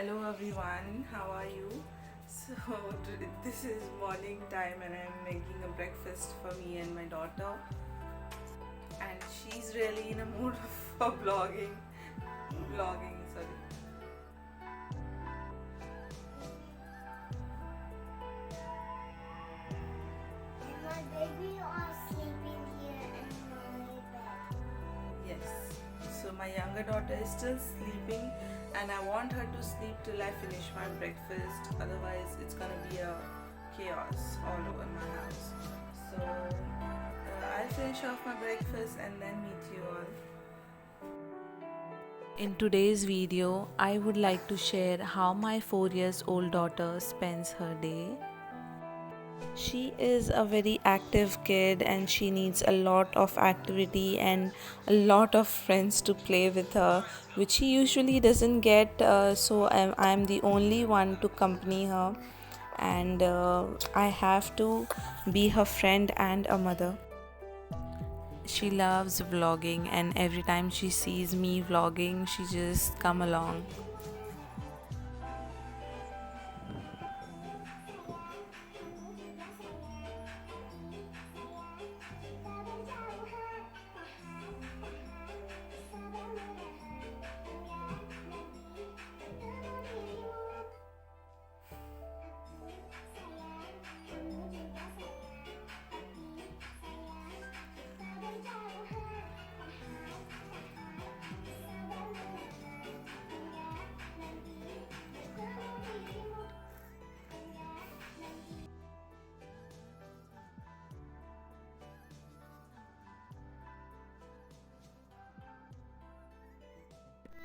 Hello everyone, how are you? So this is morning time and I'm making a breakfast for me and my daughter, and she's really in a mood for vlogging, sorry. And my baby are sleeping here in my bed. Yes. So my younger daughter is still sleeping and I want her to sleep till I finish my breakfast. Otherwise it's gonna be a chaos all over my house. So I'll finish off my breakfast and then meet you all. In today's video, I would like to share how my 4 years old daughter spends her day. She is a very active kid and she needs a lot of activity and a lot of friends to play with her, which she usually doesn't get. So I'm the only one to accompany her, and I have to be her friend and a mother. She loves vlogging, and every time she sees me vlogging, she just come along.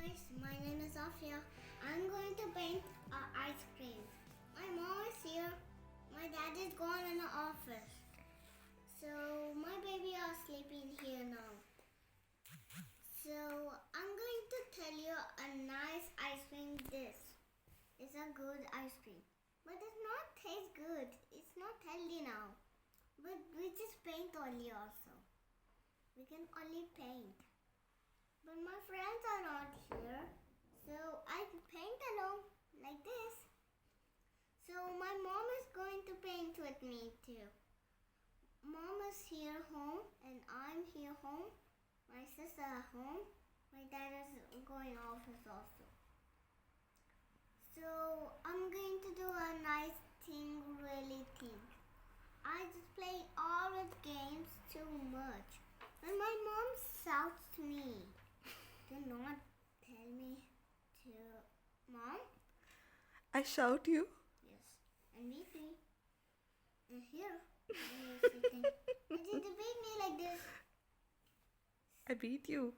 Guys, my name is Afia. I'm going to paint ice cream. My mom is here. My dad is gone in the office. So my baby are sleeping here now. So I'm going to tell you a nice ice cream dish. It's a good ice cream. But it's not taste good. It's not healthy now. But we just paint only also. We can only paint. But my friends are not here, so I paint alone like this. So my mom is going to paint with me too. Mom is here home and I'm here home. My sister at home. My dad is going office also. So I'm going to do a nice thing, really thing. I just play all the games too much. And my mom shouts to me. Do not tell me to mom. I shout you. Yes. And beat me. And here. When you're sitting. And then they beat me like this. I beat you.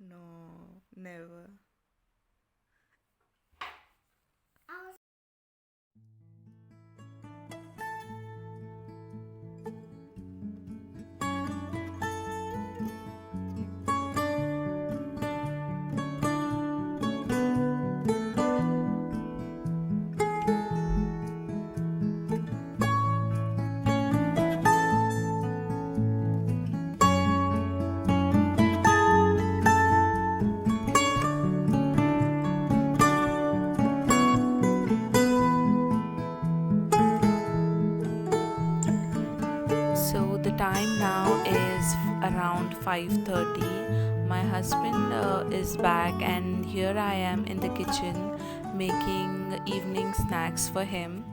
No, never. I was So the time now is around 5:30. My husband is back, and here I am in the kitchen making evening snacks for him.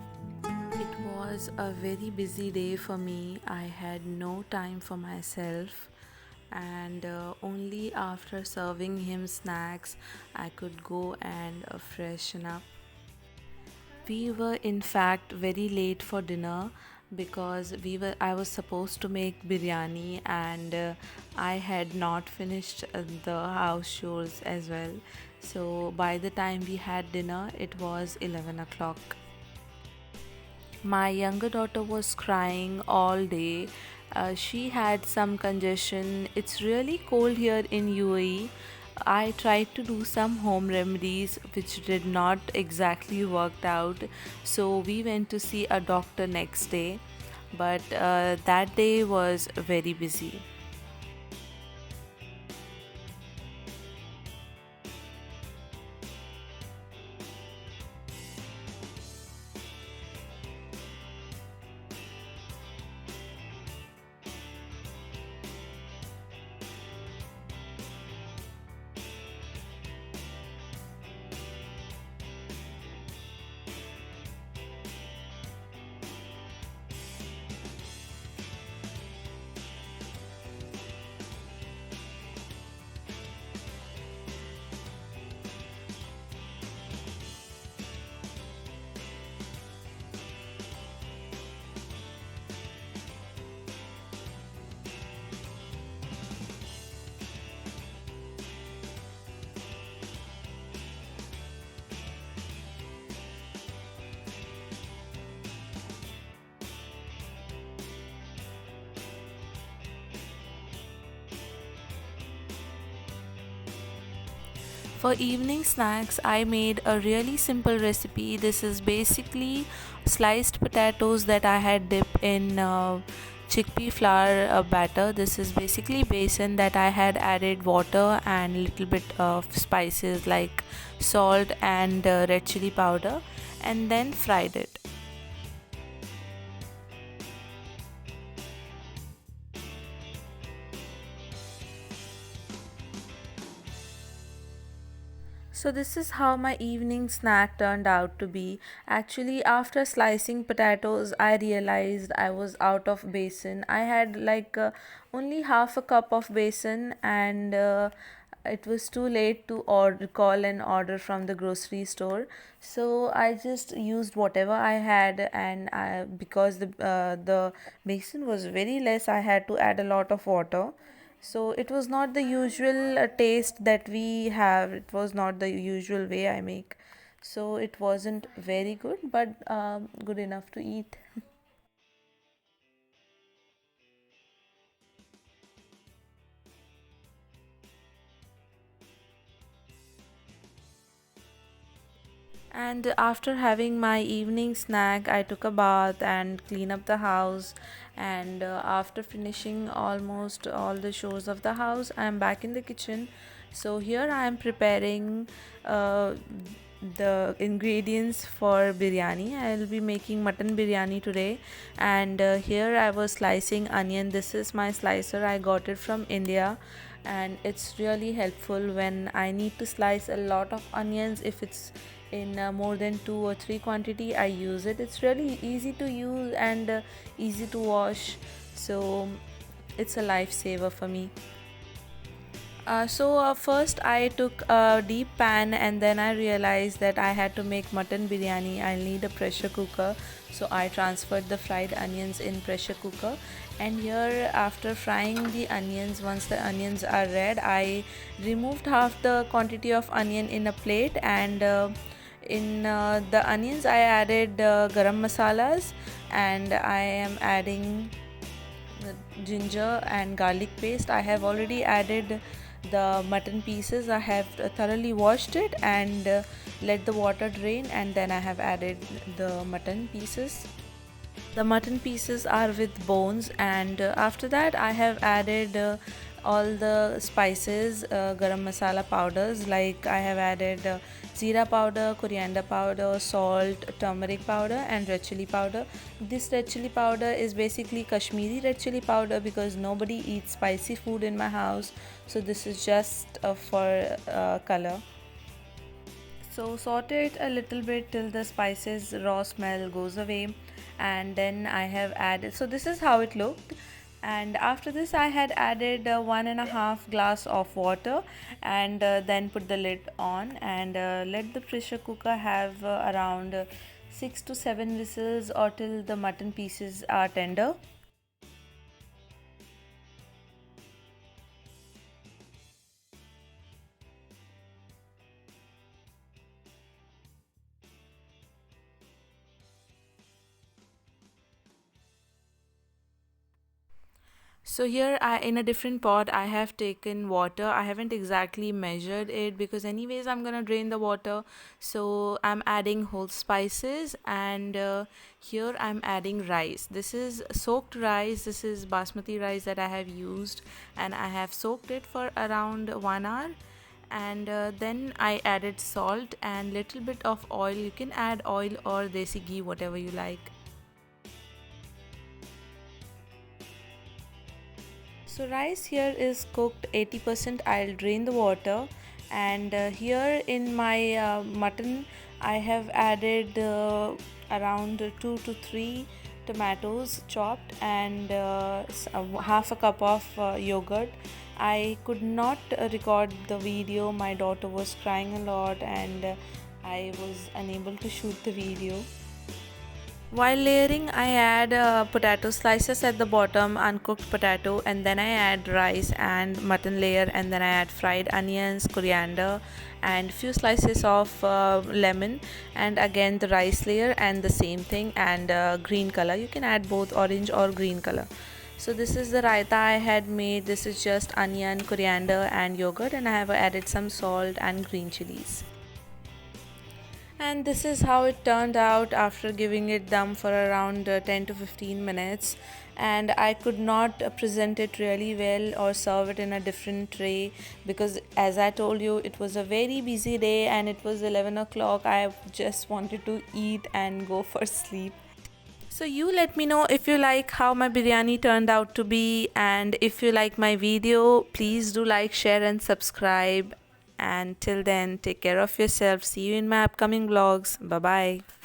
It was a very busy day for me. I had no time for myself, and only after serving him snacks I could go and freshen up. We were in fact very late for dinner because I was supposed to make biryani, and I had not finished the house chores as well. So by the time we had dinner it was 11 o'clock. My younger daughter was crying all day. She had some congestion. It's really cold here in UAE. I tried to do some home remedies which did not exactly worked out. So we went to see a doctor next day. But that day was very busy. For evening snacks, I made a really simple recipe. This is basically sliced potatoes that I had dipped in chickpea flour batter. This is basically besan that I had added water and little bit of spices like salt and red chili powder, and then fried it. So this is how my evening snack turned out to be. Actually, after slicing potatoes, I realized I was out of besan. I had only half a cup of besan, and it was too late to call an order from the grocery store. So I just used whatever I had, and because the besan was very less, I had to add a lot of water. So it was not the usual taste that we have. It was not the usual way I make. So it wasn't very good, but good enough to eat. And after having my evening snack, I took a bath and clean up the house. And after finishing almost all the chores of the house, I am back in the kitchen. So here I am preparing uh, the ingredients for biryani. I will be making mutton biryani today. And here I was slicing onion. This is my slicer. I got it from India, and it's really helpful when I need to slice a lot of onions. If it's in more than 2 or 3 quantity, I use it. It's really easy to use and easy to wash, so it's a lifesaver for me. First I took a deep pan, and then I realized that I had to make mutton biryani. I'll need a pressure cooker. So I transferred the fried onions in pressure cooker. And here, after frying the onions, once the onions are red, I removed half the quantity of onion in a plate, and in the onions I added garam masalas, and I am adding ginger and garlic paste. I have already added the mutton pieces. I have thoroughly washed it and let the water drain, and then I have added the mutton pieces. The mutton pieces are with bones, and after that I have added all the spices, garam masala powders, like I have added zira powder, coriander powder, salt, turmeric powder, and red chili powder. This red chili powder is basically Kashmiri red chili powder because nobody eats spicy food in my house, so this is just for color. So saute it a little bit till the spices raw smell goes away, and then I have added, so this is how it looked. And after this I had added 1.5 glass of water, and then put the lid on, and let the pressure cooker have around 6 to 7 whistles, or till the mutton pieces are tender. So here in a different pot I have taken water. I haven't exactly measured it because anyways I'm gonna drain the water. So I'm adding whole spices, and here I'm adding rice. This is soaked rice. This is basmati rice that I have used, and I have soaked it for around 1 hour. And then I added salt and little bit of oil. You can add oil or desi ghee, whatever you like. So rice here is cooked 80%. I'll drain the water, and here in my mutton I have added around 2 to 3 tomatoes chopped, and half a cup of yogurt. I could not record the video. My daughter was crying a lot, and I was unable to shoot the video. While layering, I add potato slices at the bottom, uncooked potato, and then I add rice and mutton layer, and then I add fried onions, coriander, and few slices of lemon, and again the rice layer, and the same thing, and green color. You can add both orange or green color. So this is the raita I had made. This is just onion, coriander and yogurt, and I have added some salt and green chilies. And this is how it turned out after giving it dum for around 10 to 15 minutes. And I could not present it really well or serve it in a different tray, because as I told you, it was a very busy day and it was 11 o'clock. I just wanted to eat and go for sleep. So you let me know if you like how my biryani turned out to be, and if you like my video, please do like, share and subscribe. And till then, take care of yourself. See you in my upcoming vlogs. Bye bye.